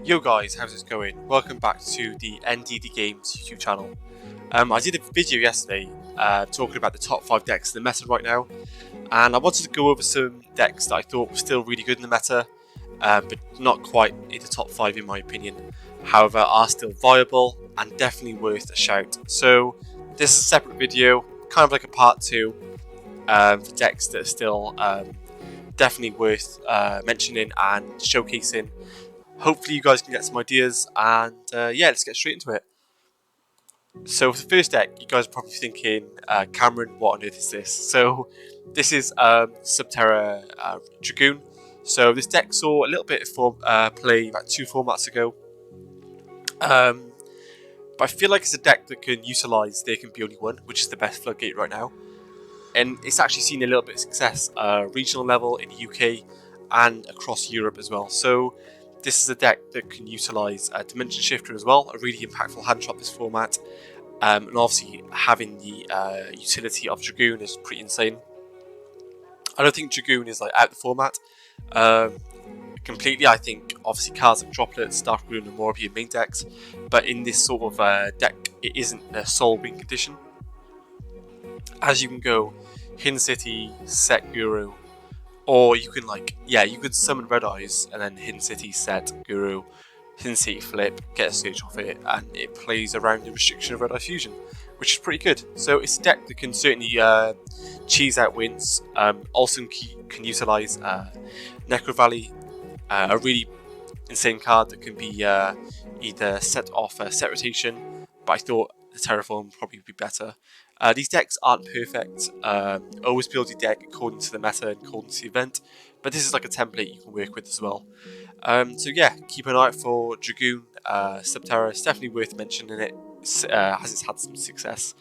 Yo guys, how's it going? Welcome back to the NDD Games YouTube channel. I did a video yesterday talking about the top 5 decks in the meta right now, and I wanted to go over some decks that I thought were still really good in the meta, but not quite in the top 5 in my opinion. However, are still viable and definitely worth a shout. So this is a separate video, kind of like a part 2 for decks that are still definitely worth mentioning and showcasing. Hopefully you guys can get some ideas, and yeah, let's get straight into it. So for the first deck, you guys are probably thinking, Cameron, what on earth is this? So this is Subterra Dragoon. So this deck saw a little bit of play about 2 formats ago. But I feel like it's a deck that can utilise There Can Be Only One, which is the best floodgate right now. And it's actually seen a little bit of success, regional level in the UK and across Europe as well. So this is a deck that can utilise Dimension Shifter as well, a really impactful hand trap this format. And obviously having the utility of Dragoon is pretty insane. I don't think Dragoon is like out the format completely. I think obviously cards like Droplets, Dark Rune and more of your main decks, but in this sort of deck it isn't a sole win condition. As you can go Hidden City, set Guru, or you can you could summon Red Eyes and then Hidden City, set Guru, Hidden City flip, get a search off it, and it plays around the restriction of Red Eye Fusion, which is pretty good. So it's a deck that can certainly cheese out wins. Also can utilise Necro Valley, a really insane card that can be either set off a set rotation, but I thought the Terraform would probably be better. These decks aren't perfect. Always build your deck according to the meta and according to the event, but this is like a template you can work with as well. So yeah, keep an eye out for Dragoon, Subterra. It's definitely worth mentioning it, as it's had some success.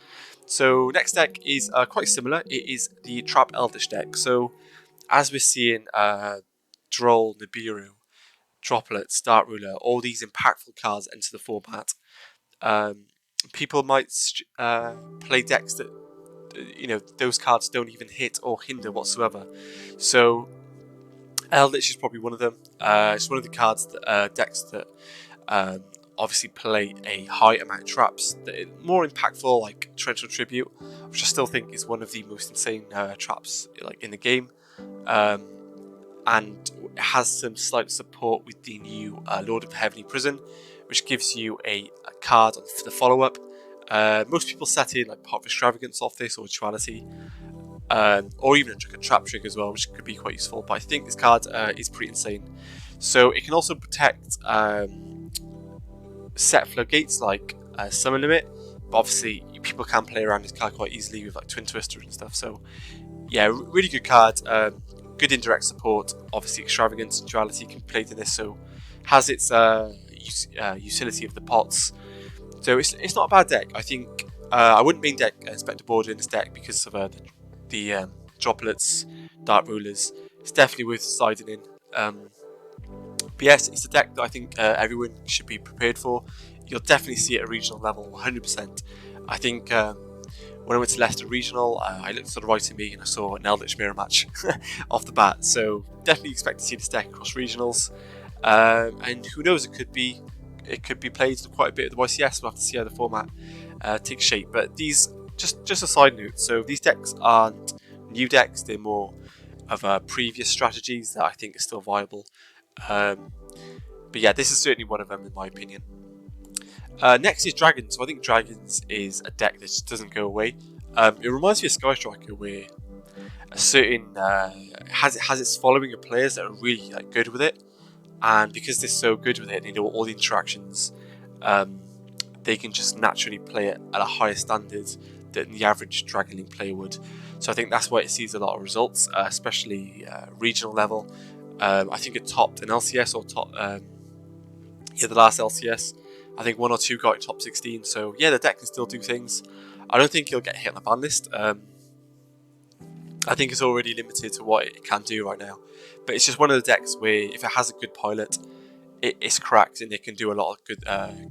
So next deck is quite similar. It is the Trap Eldritch deck. So as we're seeing Droll, Nibiru, Droplets, Dark Ruler, all these impactful cards enter the format. People might play decks that those cards don't even hit or hinder whatsoever. So Eldritch is probably one of them. It's one of the cards that decks that obviously play a high amount of traps that are more impactful, like Torrential Tribute, which I still think is one of the most insane traps in the game. And it has some slight support with the new Lord of the Heavenly Prison, which gives you a card for the follow-up. Most people set in like Part of Extravagance off this, or Duality, or even a Trap Trick as well, which could be quite useful. But I think this card is pretty insane. So it can also protect set floodgates like Summon Limit, but obviously people can play around this card quite easily with like Twin Twister and stuff. So yeah, really good card. Good indirect support. Obviously Extravagance and Duality can play to this, so has its utility of the pots. So it's not a bad deck. I think I wouldn't main deck Spectre Border in this deck because of the Droplets, Dark Rulers. It's definitely worth sliding in. But yes, it's a deck that I think everyone should be prepared for. You'll definitely see it at regional level, 100%. I think when I went to Leicester Regional, I looked to the right of me and I saw an Eldritch Mirror match off the bat. So definitely expect to see this deck across regionals. And who knows, it could be played quite a bit at the YCS. We'll have to see how the format takes shape. But these, just a side note, so these decks aren't new decks, they're more of previous strategies that I think are still viable. But yeah, this is certainly one of them in my opinion. Next is Dragons. So I think Dragons is a deck that just doesn't go away. It reminds me of Sky Striker, where a certain has its following of players that are really good with it, and because they're so good with it, they know all the interactions, they can just naturally play it at a higher standard than the average Dragon League player would. So I think that's why it sees a lot of results, especially regional level. I think it topped an LCS or top the last LCS. I think 1 or 2 got top 16. So yeah, the deck can still do things. I don't think it'll get hit on the ban list. I think it's already limited to what it can do right now. But it's just one of the decks where if it has a good pilot, it's cracked and it can do a lot of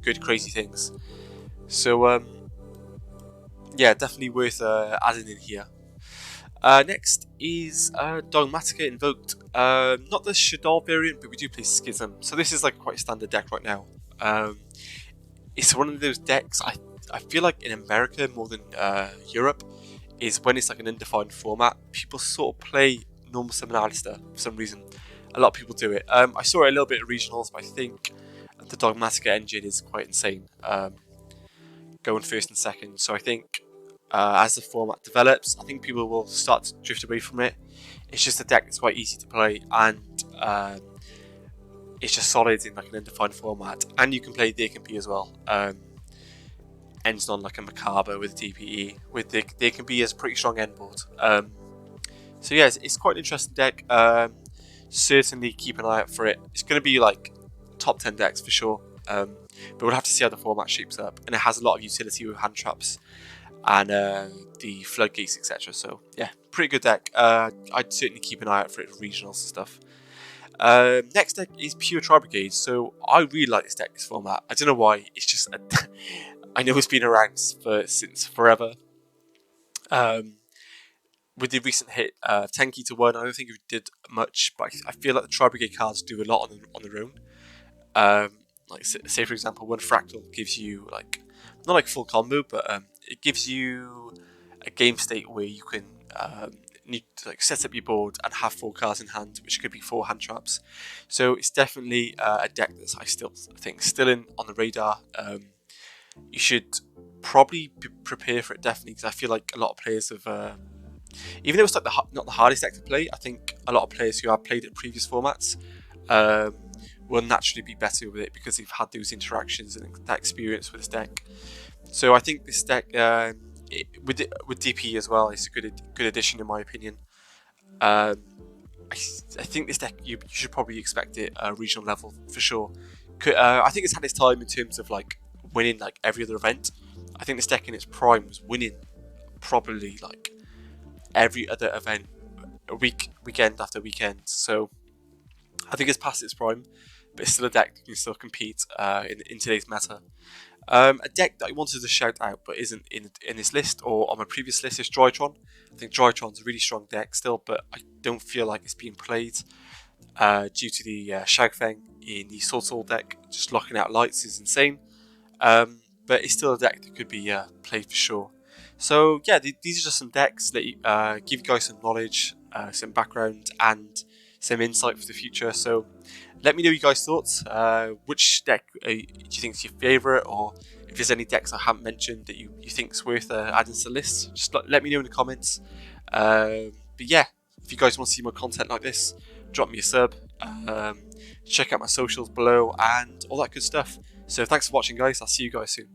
good crazy things. So yeah, definitely worth adding in here. Next is Dogmatica Invoked. Not the Shaddoll variant, but we do play Schism. So this is like quite a standard deck right now. It's one of those decks I feel like in America more than Europe is when it's like an undefined format. People sort of play normal summon Alistair for some reason. A lot of people do it. I saw it a little bit at regionals, but I think the Dogmatica engine is quite insane. Going first and second, so I think as the format develops, I think people will start to drift away from it. It's just a deck that's quite easy to play, and it's just solid in like an undefined format. And you can play DKB as well. Ends on like a Macabre with DPE. With DKB as a pretty strong end board. So yeah, it's quite an interesting deck. Certainly keep an eye out for it. It's going to be like top 10 decks for sure. But we'll have to see how the format shapes up. And it has a lot of utility with hand traps and the floodgates, etc. So yeah, pretty good deck. I'd certainly keep an eye out for it for regionals and stuff. Next deck is Pure Tri Brigade. So I really like this deck, this format. I don't know why. It's just I know it's been around since forever. With the recent hit 10 key to 1, I don't think it did much, but I feel like the Tri Brigade cards do a lot on their own. Like say for example, one Fractal gives you like not like full combo, but it gives you a game state where you can need to like set up your board and have 4 cards in hand, which could be 4 hand traps. So it's definitely a deck that I still think still on the radar. You should probably prepare for it definitely, because I feel like a lot of players have. Even though it's like not the hardest deck to play, I think a lot of players who have played it previous formats will naturally be better with it because they've had those interactions and that experience with this deck. So I think this deck, with DP as well, is a good addition in my opinion. I think this deck you should probably expect it regional level for sure. I think it's had its time in terms of like winning like every other event. I think this deck in its prime was winning probably like every other event, weekend after weekend. So I think it's past its prime, but it's still a deck that can still compete in today's meta. A deck that I wanted to shout out but isn't in this list or on my previous list is Drytron. I think Drytron's a really strong deck still, but I don't feel like it's being played due to the Shagfang in the Soul deck. Just locking out lights is insane, but it's still a deck that could be played for sure. So yeah, these are just some decks that give you guys some knowledge, some background, and some insight for the future. So let me know your guys' thoughts. Which deck do you think is your favourite, or if there's any decks I haven't mentioned that you think is worth adding to the list, just let me know in the comments. But yeah, if you guys want to see more content like this, drop me a sub. Check out my socials below and all that good stuff. So thanks for watching, guys. I'll see you guys soon.